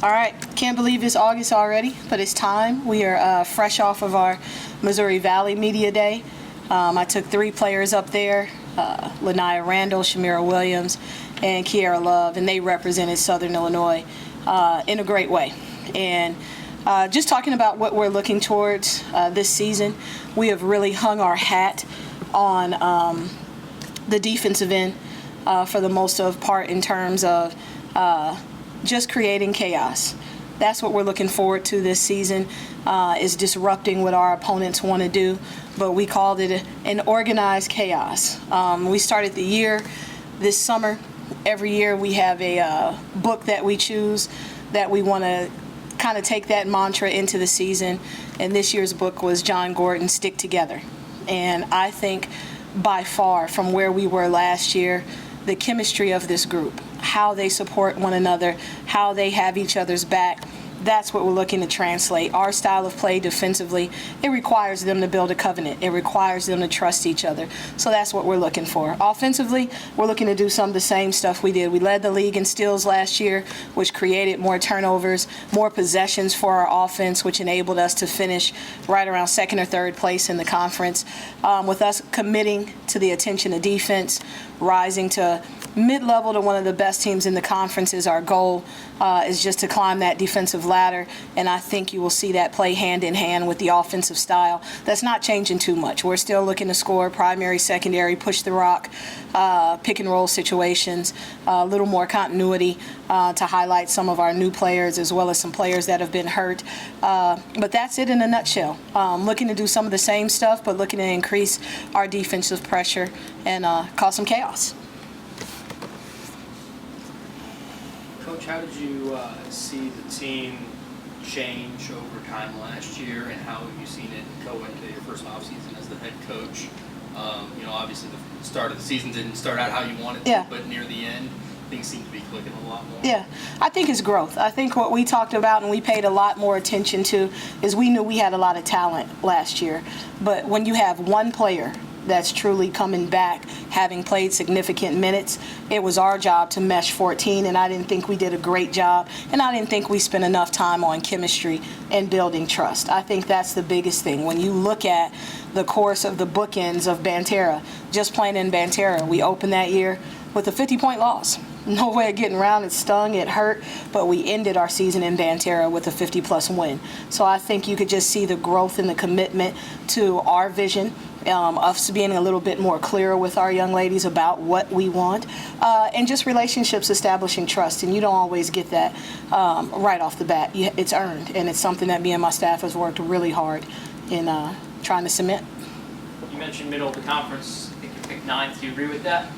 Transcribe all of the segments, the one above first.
All right, can't believe it's August already, but it's time. We are fresh off of our Missouri Valley Media Day. I took 3 players up there, Lania Randall, Shamira Williams, and Kiera Love, and they represented Southern Illinois in a great way. And just talking about what we're looking towards this season, we have really hung our hat on the defensive end for the most of part in terms of just creating chaos. That's what we're looking forward to this season, is disrupting what our opponents want to do, but we called it an organized chaos. We started the year this summer. Every year we have a book that we choose that we want to kind of take that mantra into the season, and this year's book was John Gordon, Stick Together. And I think by far from where we were last year, the chemistry of this group, how they support one another, how they have each other's back, that's what we're looking to translate. Our style of play defensively, it requires them to build a covenant. It requires them to trust each other. So that's what we're looking for. Offensively, we're looking to do some of the same stuff we did. We led the league in steals last year, which created more turnovers, more possessions for our offense, which enabled us to finish right around 2nd or 3rd place in the conference. With us committing to the attention of defense, rising to mid-level to one of the best teams in the conference is our goal, is just to climb that defensive ladder, and I think you will see that play hand in hand with the offensive style. That's not changing too much. We're still looking to score primary, secondary, push the rock, pick and roll situations, a little more continuity to highlight some of our new players as well as some players that have been hurt. But that's it in a nutshell. Looking to do some of the same stuff, but looking to increase our defensive pressure and cause some chaos. Coach, how did you see the team change over time last year, and how have you seen it go into your first offseason as the head coach? Obviously the start of the season didn't start out how you wanted to, but near the end, things seem to be clicking a lot more. Yeah, I think it's growth. I think what we talked about and we paid a lot more attention to is we knew we had a lot of talent last year, but when you have one player that's truly coming back, having played significant minutes, it was our job to mesh 14, and I didn't think we did a great job, and I didn't think we spent enough time on chemistry and building trust. I think that's the biggest thing. When you look at the course of the bookends of Banterra, just playing in Banterra, we opened that year with a 50-point loss. No way of getting around. It stung, it hurt, but we ended our season in Banterra with a 50-plus win. So I think you could just see the growth and the commitment to our vision, us being a little bit more clear with our young ladies about what we want, and just relationships establishing trust. And you don't always get that right off the bat. It's earned, and it's something that me and my staff has worked really hard in trying to cement. You mentioned middle of the conference. I think you picked 9th. Do you agree with that?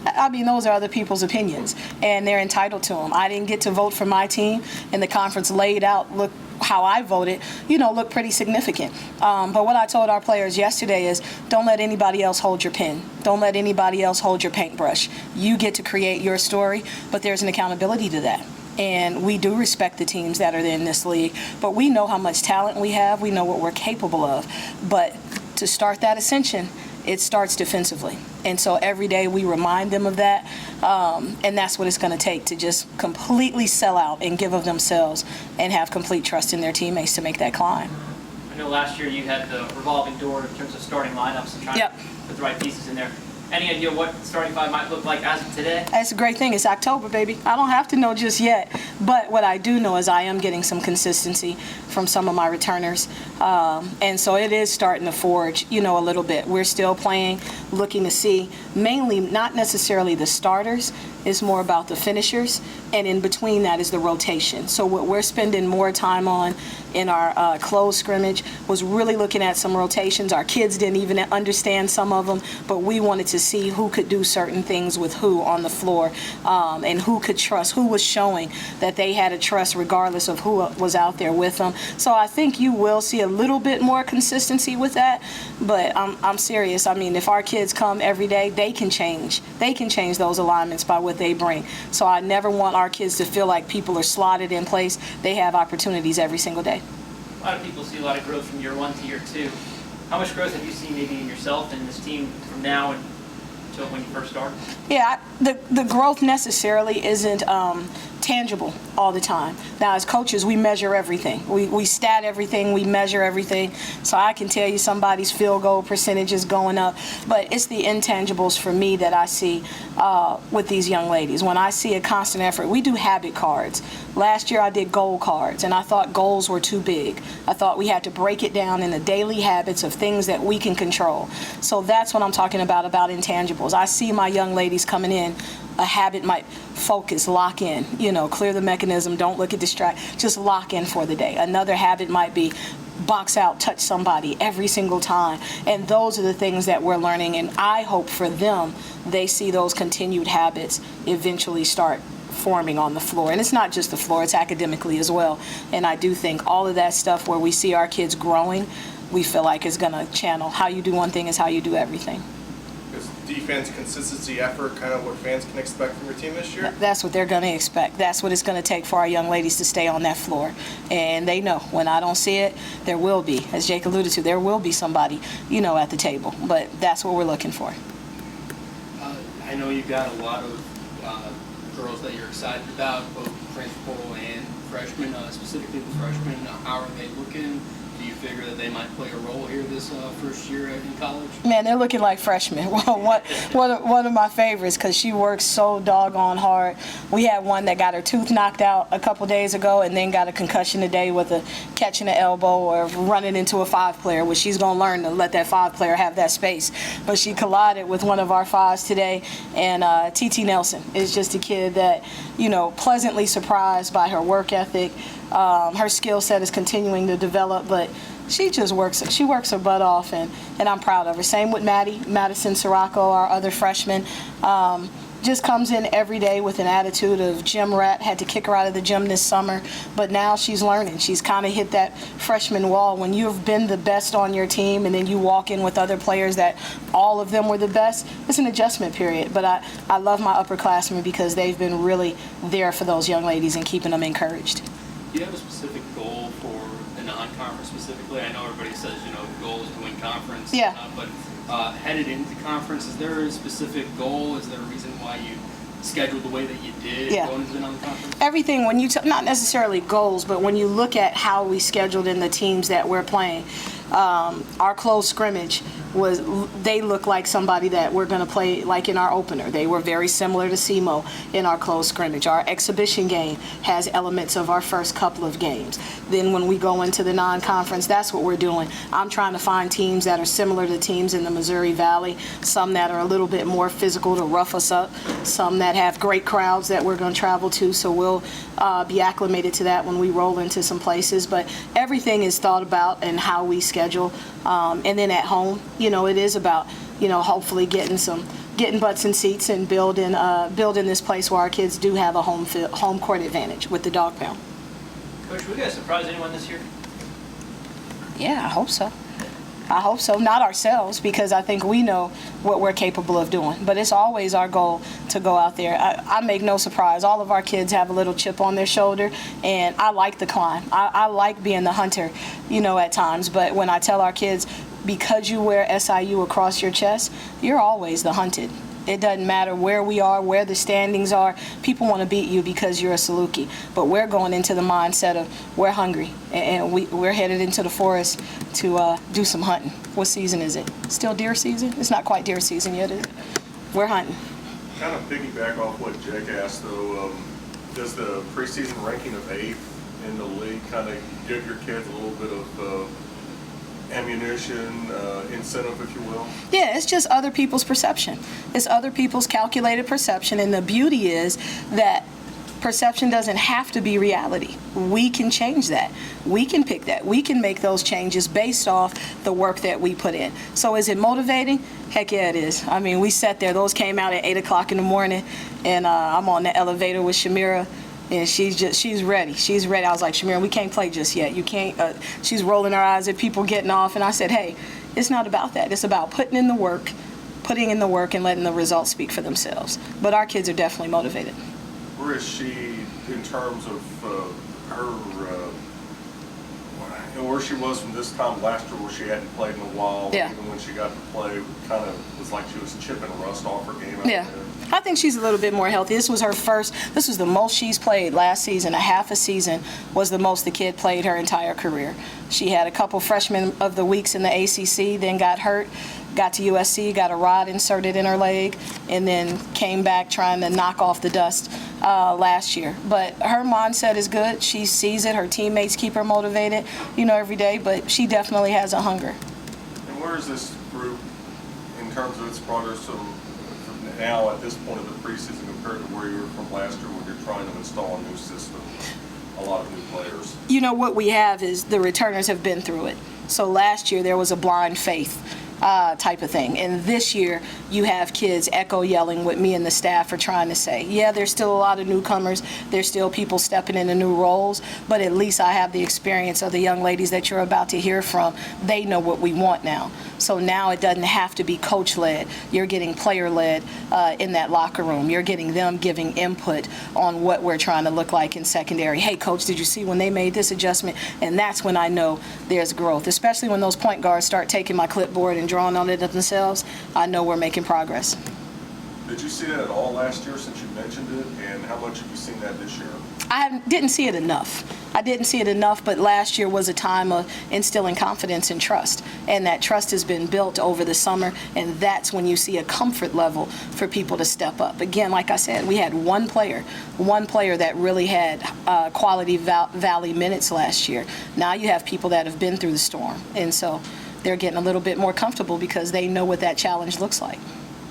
I mean, those are other people's opinions, and they're entitled to them. I didn't get to vote for my team, and the conference laid out, look, how I voted, looked pretty significant. But what I told our players yesterday is don't let anybody else hold your pen. Don't let anybody else hold your paintbrush. You get to create your story, but there's an accountability to that. And we do respect the teams that are in this league, but we know how much talent we have. We know what we're capable of. But to start that ascension, it starts defensively. And so every day we remind them of that, and that's what it's going to take to just completely sell out and give of themselves and have complete trust in their teammates to make that climb. I know last year you had the revolving door in terms of starting lineups and trying to put the right pieces in there. Any idea what the starting 5 might look like as of today? That's a great thing. It's October, baby. I don't have to know just yet. But what I do know is I am getting some consistency from some of my returners. And so it is starting to forge, a little bit. We're still playing, looking to see, mainly not necessarily the starters. It's more about the finishers. And in between that is the rotation. So what we're spending more time on in our closed scrimmage was really looking at some rotations. Our kids didn't even understand some of them, but we wanted to see who could do certain things with who on the floor, and who could trust, who was showing that they had a trust regardless of who was out there with them. So I think you will see a little bit more consistency with that, but I'm serious. I mean, if our kids come every day, they can change. They can change those alignments by what they bring. So I never want our kids to feel like people are slotted in place. They have opportunities every single day. A lot of people see a lot of growth from year 1 to year 2. How much growth have you seen maybe in yourself and this team from now until when you first started? Yeah, the growth necessarily isn't tangible all the time. Now, as coaches, we measure everything. We stat everything, we measure everything. So I can tell you somebody's field goal percentage is going up, but it's the intangibles for me that I see with these young ladies. When I see a constant effort, we do habit cards. Last year I did goal cards, and I thought goals were too big. I thought we had to break it down into daily habits of things that we can control. So that's what I'm talking about intangibles. I see my young ladies coming in. A habit might focus, lock in, clear the mechanism, don't look at distract, just lock in for the day. Another habit might be box out, touch somebody every single time. And those are the things that we're learning, and I hope for them they see those continued habits eventually start forming on the floor. And it's not just the floor, it's academically as well. And I do think all of that stuff where we see our kids growing, we feel like is going to channel how you do one thing is how you do everything. Is defense, consistency, effort kind of what fans can expect from your team this year? That's what they're going to expect. That's what it's going to take for our young ladies to stay on that floor. And they know when I don't see it, there will be, as Jake alluded to, there will be somebody, at the table. But that's what we're looking for. I know you've got a lot of girls that you're excited about, both principal and freshmen, specifically the freshmen. How are they looking? Do you figure that they might play a role here this first year in college? Man, they're looking like freshmen. One of my favorites because she works so doggone hard. We had one that got her tooth knocked out a couple days ago and then got a concussion today with a catch in the elbow or running into a 5-player, which she's going to learn to let that 5-player have that space. But she collided with one of our 5s today, and TT Nelson is just a kid that, pleasantly surprised by her work ethic. Her skill set is continuing to develop, but she works her butt off, and I'm proud of her. Same with Madison Sirocco, our other freshman. Just comes in every day with an attitude of gym rat. Had to kick her out of the gym this summer, but now she's learning. She's kind of hit that freshman wall. When you've been the best on your team and then you walk in with other players that all of them were the best, it's an adjustment period. But I love my upperclassmen because they've been really there for those young ladies and keeping them encouraged. Do you have a specific goal for the non-conference specifically? I know everybody says, the goal is to win conference. Yeah. But headed into conference, is there a specific goal? Is there a reason why you scheduled the way that you did going into the non-conference? Everything, when you not necessarily goals, but when you look at how we scheduled in the teams that we're playing, our close scrimmage they look like somebody that we're going to play like in our opener. They were very similar to SEMO in our close scrimmage. Our exhibition game has elements of our first couple of games. Then when we go into the non-conference, that's what we're doing. I'm trying to find teams that are similar to teams in the Missouri Valley, some that are a little bit more physical to rough us up, some that have great crowds that we're going to travel to, so we'll be acclimated to that when we roll into some places. But everything is thought about and how we schedule. And then at home, it is about, hopefully getting butts in seats and building this place where our kids do have a home court advantage with the dog pound. Coach, we got to surprise anyone this year? Yeah, I hope so. Not ourselves, because I think we know what we're capable of doing. But it's always our goal to go out there. I make no surprise. All of our kids have a little chip on their shoulder, and I like the climb. I like being the hunter, at times. But when I tell our kids, because you wear SIU across your chest, you're always the hunted. It doesn't matter where we are, where the standings are. People want to beat you because you're a Saluki. But we're going into the mindset of we're hungry, and we're headed into the forest to do some hunting. What season is it? Still deer season? It's not quite deer season yet, is it? We're hunting. Kind of piggyback off what Jake asked, though, does the preseason ranking of 8th in the league kind of give your kids a little bit of ammunition, incentive, if you will? Yeah, it's just other people's perception. It's other people's calculated perception, and the beauty is that perception doesn't have to be reality. We can change that. We can pick that. We can make those changes based off the work that we put in. So is it motivating? Heck yeah, it is. I mean, we sat there. Those came out at 8 o'clock in the morning, and I'm on the elevator with Shamira. And she's ready. She's ready. I was like, Shamira, we can't play just yet. You can't. She's rolling her eyes at people getting off. And I said, hey, it's not about that. It's about putting in the work and letting the results speak for themselves. But our kids are definitely motivated. Where is she in terms of where she was from this time last year, where she hadn't played in a while? Yeah. Even when she got to play, it kind of was like she was chipping rust off her game out Yeah. there. I think she's a little bit more healthy. This was the most she's played last season. A half a season was the most the kid played her entire career. She had a couple freshman of the weeks in the ACC, then got hurt, got to USC, got a rod inserted in her leg, and then came back trying to knock off the dust last year. But her mindset is good. She sees it. Her teammates keep her motivated, every day, but she definitely has a hunger. And where is this group in terms of its progress from now at this point of the preseason compared to where you were from last year when you're trying to install a new system, a lot of new players? What we have is the returners have been through it. So last year there was a blind faith type of thing. And this year you have kids echo yelling what me and the staff are trying to say. Yeah, there's still a lot of newcomers. There's still people stepping into new roles, but at least I have the experience of the young ladies that you're about to hear from. They know what we want now. So now it doesn't have to be coach-led. You're getting player-led in that locker room. You're getting them giving input on what we're trying to look like in secondary. Hey, coach, did you see when they made this adjustment? And that's when I know there's growth, especially when those point guards start taking my clipboard and drawing on it themselves. I know we're making progress. Did you see that at all last year since you mentioned it, and how much have you seen that this year? Didn't see it enough. I didn't see it enough, but last year was a time of instilling confidence and trust, and that trust has been built over the summer, and that's when you see a comfort level for people to step up. Again, like I said, we had one player that really had quality Valley minutes last year. Now you have people that have been through the storm, and so they're getting a little bit more comfortable because they know what that challenge looks like.